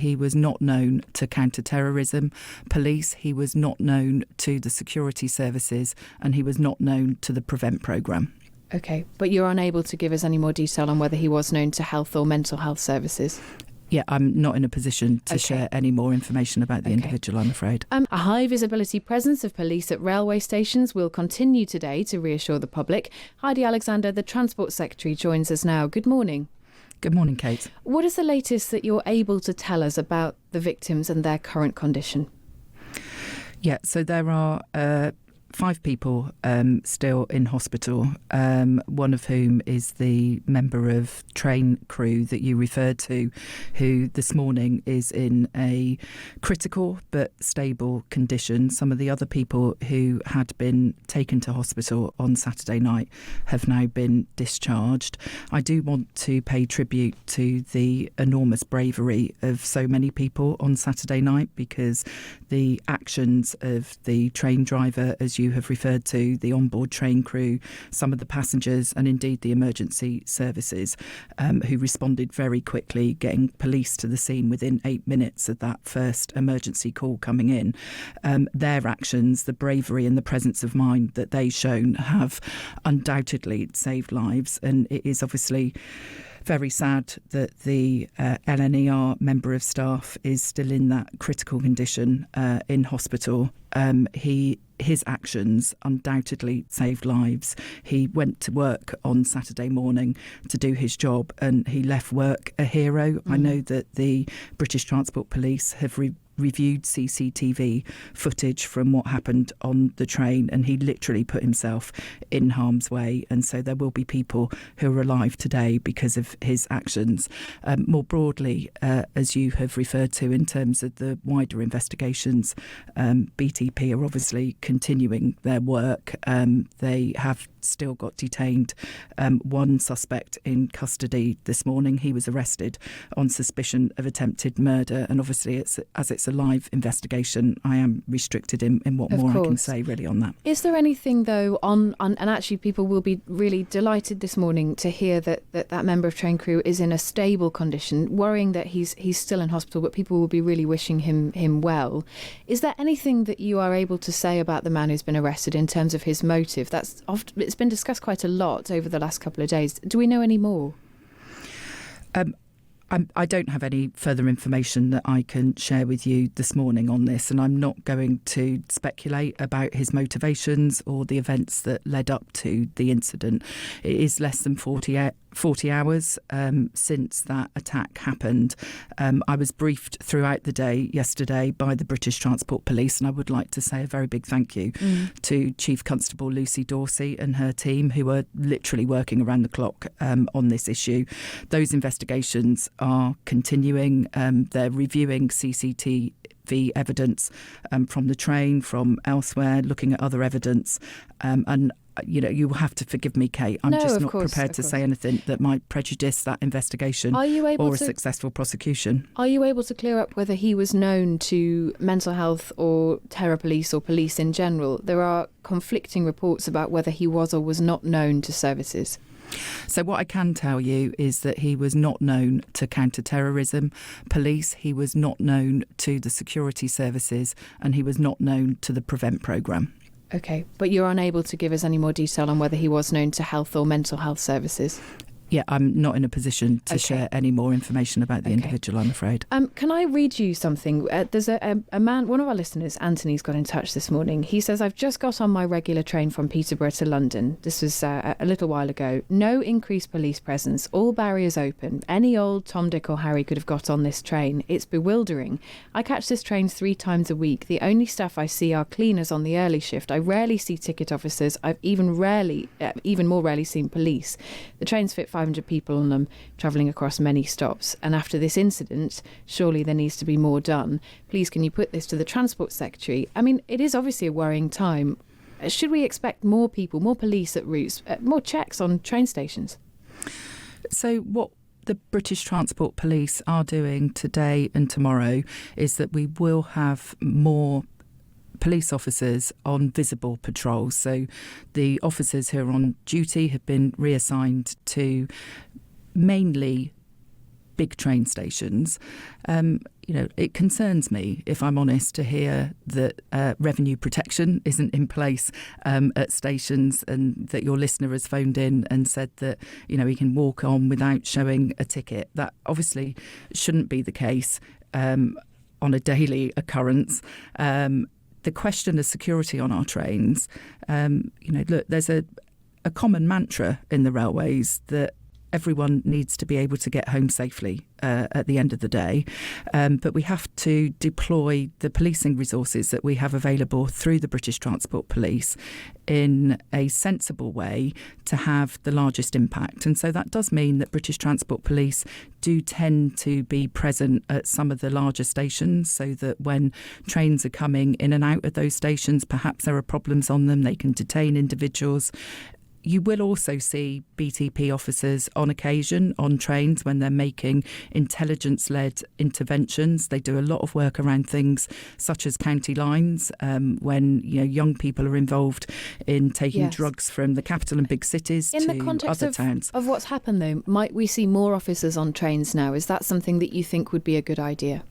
he was not known to counter-terrorism police, he was not known to the security services, and he was not known to the PREVENT programme. OK, but you're unable to give us any more detail on whether he was known to health or mental health services? Yeah, I'm not in a position to share any more information about the individual, I'm afraid. A high visibility presence of police at railway stations will continue today to reassure the public. Heidi Alexander, the Transport Secretary, joins us now. Good morning. Good morning, Kate. What is the latest that you're able to tell us about the victims and their current condition? Yeah, so there are 5 people still in hospital, one of whom is the member of train crew that you referred to, who this morning is in a critical but stable condition. Some of the other people who had been taken to hospital on Saturday night have now been discharged. I do want to pay tribute to the enormous bravery of so many people on Saturday night, because the actions of the train driver, as you have referred to, the onboard train crew, some of the passengers, and indeed the emergency services who responded very quickly, getting police to the scene within 8 minutes of that first emergency call coming in. Their actions, the bravery and the presence of mind that they've shown, have undoubtedly saved lives. And it is obviously very sad that the LNER member of staff is still in that critical condition in hospital. His actions undoubtedly saved lives. He went to work on Saturday morning to do his job, and he left work a hero. I know that the British Transport Police have reviewed CCTV footage from what happened on the train, and he literally put himself in harm's way. And so there will be people who are alive today because of his actions. More broadly, as you have referred to in terms of the wider investigations, BTP are obviously continuing their work. They have still got detained one suspect in custody this morning. He was arrested on suspicion of attempted murder, and obviously it's a live investigation. I am restricted in what more I can say really on that. Is there anything though on and actually people will be really delighted this morning to hear that member of train crew is in a stable condition, worrying that he's still in hospital, but people will be really wishing him well. Is there anything that you are able to say about the man who's been arrested in terms of his motive? It's been discussed quite a lot over the last couple of days. Do we know any more? I don't have any further information that I can share with you this morning on this, and I'm not going to speculate about his motivations or the events that led up to the incident. It is less than 40 hours since that attack happened. I was briefed throughout the day yesterday by the British Transport Police, and I would like to say a very big thank you to Chief Constable Lucy Dorsey and her team, who are literally working around the clock on this issue. Those investigations are continuing. They're reviewing CCTV evidence from the train, from elsewhere, looking at other evidence, and you will have to forgive me, Kate. I'm just not prepared to say anything that might prejudice that investigation or a successful prosecution. Are you able to clear up whether he was known to mental health or terror police or police in general? There are conflicting reports about whether he was or was not known to services. So what I can tell you is that he was not known to counter-terrorism police, he was not known to the security services, and he was not known to the PREVENT programme. OK, but you're unable to give us any more detail on whether he was known to health or mental health services? Yeah, I'm not in a position to share any more information about the individual, I'm afraid. Can I read you something? There's a man, one of our listeners, Anthony's got in touch this morning. He says, I've just got on my regular train from Peterborough to London. This was a little while ago. No increased police presence, all barriers open. Any old Tom, Dick or Harry could have got on this train. It's bewildering. I catch this train 3 times a week. The only staff I see are cleaners on the early shift. I rarely see ticket officers. I've even more rarely seen police. The trains fit 500 people on them, travelling across many stops. And after this incident, surely there needs to be more done. Please, can you put this to the Transport Secretary? I mean, it is obviously a worrying time. Should we expect more people, more police at routes, more checks on train stations? So what the British Transport Police are doing today and tomorrow is that we will have more police officers on visible patrols. So the officers who are on duty have been reassigned to mainly big train stations, it concerns me, if I'm honest, to hear that revenue protection isn't in place at stations, and that your listener has phoned in and said that, he can walk on without showing a ticket. That obviously shouldn't be the case on a daily occurrence. The question of security on our trains, look, there's a common mantra in the railways that everyone needs to be able to get home safely at the end of the day. But we have to deploy the policing resources that we have available through the British Transport Police in a sensible way to have the largest impact. And so that does mean that British Transport Police do tend to be present at some of the larger stations, so that when trains are coming in and out of those stations, perhaps there are problems on them, they can detain individuals. You will also see BTP officers on occasion on trains when they're making intelligence-led interventions. They do a lot of work around things such as county lines, when young people are involved in taking drugs from the capital and big cities to other towns. In the context of what's happened, though, might we see more officers on trains now? Is that something that you think would be a good idea?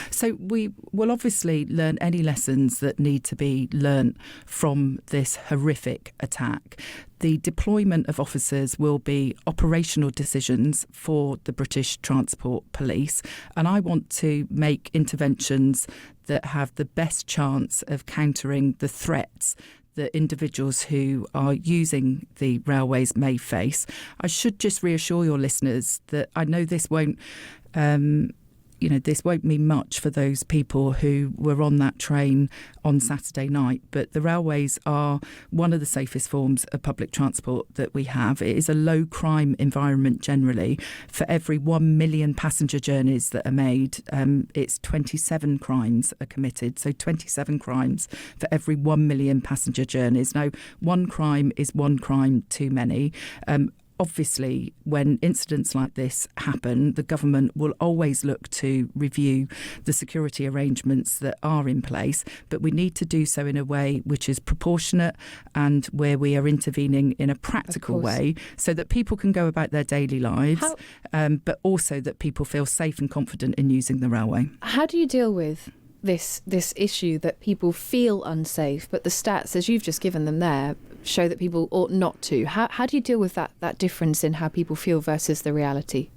So we will obviously learn any lessons that need to be learnt from this horrific attack. The deployment of officers will be operational decisions for the British Transport Police, and I want to make interventions that have the best chance of countering the threats that individuals who are using the railways may face. I should just reassure your listeners that I know this won't mean much for those people who were on that train on Saturday night, but the railways are one of the safest forms of public transport that we have. It is a low crime environment generally. For every 1 million passenger journeys that are made, it's 27 crimes are committed. So 27 crimes for every 1 million passenger journeys. Now, one crime is one crime too many. Obviously, when incidents like this happen, the government will always look to review the security arrangements that are in place, but we need to do so in a way which is proportionate and where we are intervening in a practical way so that people can go about their daily lives, but also that people feel safe and confident in using the railway. How do you deal with this issue that people feel unsafe, but the stats, as you've just given them there, show that people ought not to? How do you deal with that difference in how people feel versus the reality?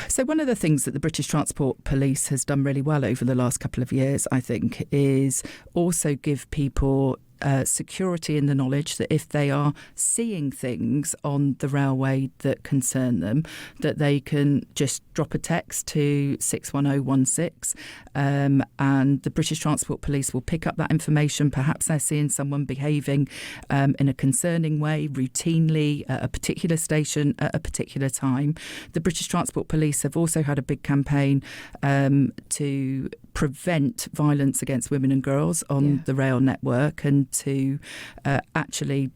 So one of the things that the British Transport Police has done really well over the last couple of years, I think, is also give people security in the knowledge that if they are seeing things on the railway that concern them, that they can just drop a text to 61016 and the British Transport Police will pick up that information. Perhaps they're seeing someone behaving in a concerning way routinely at a particular station at a particular time. The British Transport Police have also had a big campaign to prevent violence against women and girls on the rail network, and to actually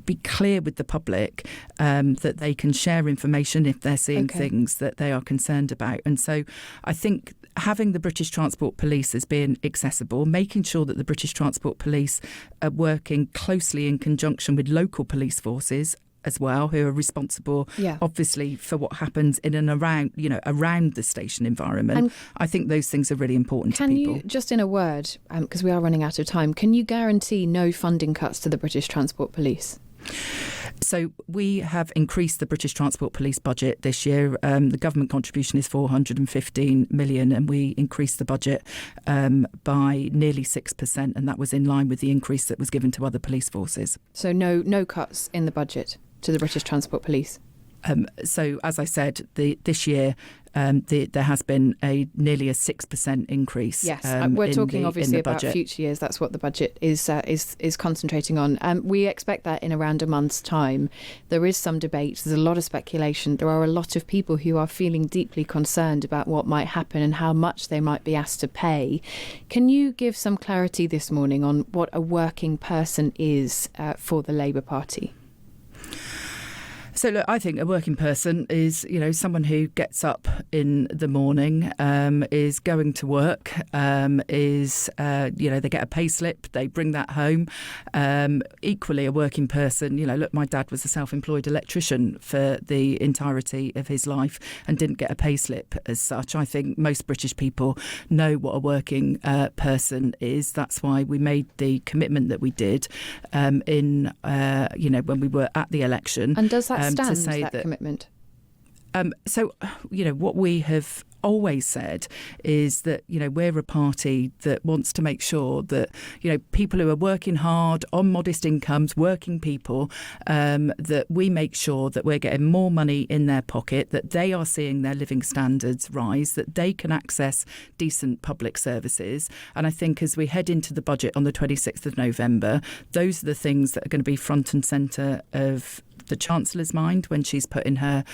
be clear with the public that they can share information if they're seeing things that they are concerned about. And so I think having the British Transport Police as being accessible, making sure that the British Transport Police are working closely in conjunction with local police forces as well, who are responsible, obviously, for what happens in and around, around the station environment. And I think those things are really important to people. Can you, just in a word, because we are running out of time, can you guarantee no funding cuts to the British Transport Police? So we have increased the British Transport Police budget this year. The government contribution is 415 million, and we increased the budget by nearly 6%, and that was in line with the increase that was given to other police forces. So no cuts in the budget to the British Transport Police? So, as I said, this year there has been nearly a 6% increase. Yes, we're talking obviously about future years. That's what the budget is concentrating on. We expect that in around a month's time. There is some debate. There's a lot of speculation. There are a lot of people who are feeling deeply concerned about what might happen and how much they might be asked to pay. Can you give some clarity this morning on what a working person is for the Labour Party? So look, I think a working person is, someone who gets up in the morning, is going to work, they get a pay slip, they bring that home. Equally, a working person, look, my dad was a self-employed electrician for the entirety of his life and didn't get a pay slip as such. I think most British people know what a working person is. That's why we made the commitment that we did when we were at the election. And does that stand, to say that commitment? What we have always said is that, we're a party that wants to make sure that, people who are working hard on modest incomes, working people, that we make sure that we're getting more money in their pocket, that they are seeing their living standards rise, that they can access decent public services. And I think as we head into the budget on the 26th of November, those are the things that are going to be front and centre of the Chancellor's mind when she's putting her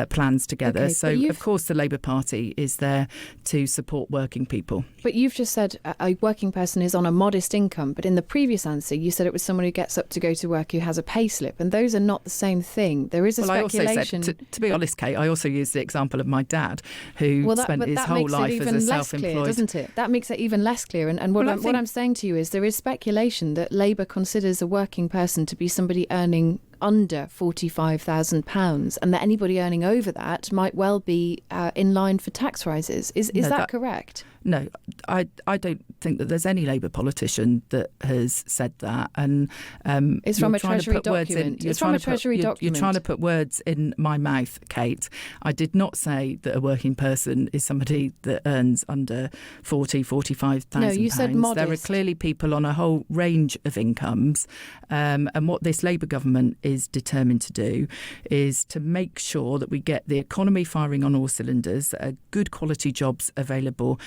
plans together. Okay, so, of course, the Labour Party is there to support working people. But you've just said a working person is on a modest income. But in the previous answer, you said it was someone who gets up to go to work who has a pay slip. And those are not the same thing. There is a speculation. I also said, to be honest, Kate, I also used the example of my dad, who spent his whole life as a self-employed. Clear, doesn't it? That makes it even less clear. And what I'm saying to you is there is speculation that Labour considers a working person to be somebody earning under £45,000 and that anybody earning over that might well be in line for tax rises. Is that correct? No, I don't think that there's any Labour politician that has said that. And it's from a Treasury document. It's from a Treasury document. You're trying to put words in my mouth, Kate. I did not say that a working person is somebody that earns under £45,000. No, you said modest. There are clearly people on a whole range of incomes. And what this Labour government is determined to do is to make sure that we get the economy firing on all cylinders, good quality jobs available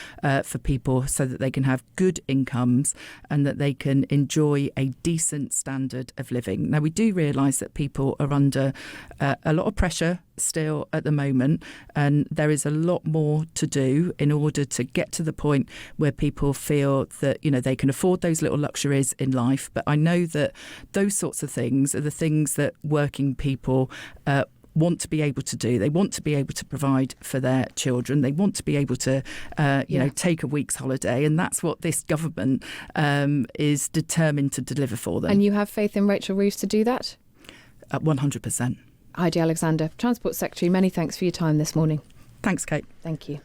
for people so that they can have good incomes and that they can enjoy a decent standard of living. Now, we do realise that people are under a lot of pressure still at the moment, and there is a lot more to do in order to get to the point where people feel that they can afford those little luxuries in life. But I know that those sorts of things are the things that working people want to be able to do. They want to be able to provide for their children. They want to be able to, take a week's holiday. And that's what this government is determined to deliver for them. And you have faith in Rachel Reeves to do that? 100%. Heidi Alexander, Transport Secretary, many thanks for your time this morning. Thanks, Kate. Thank you.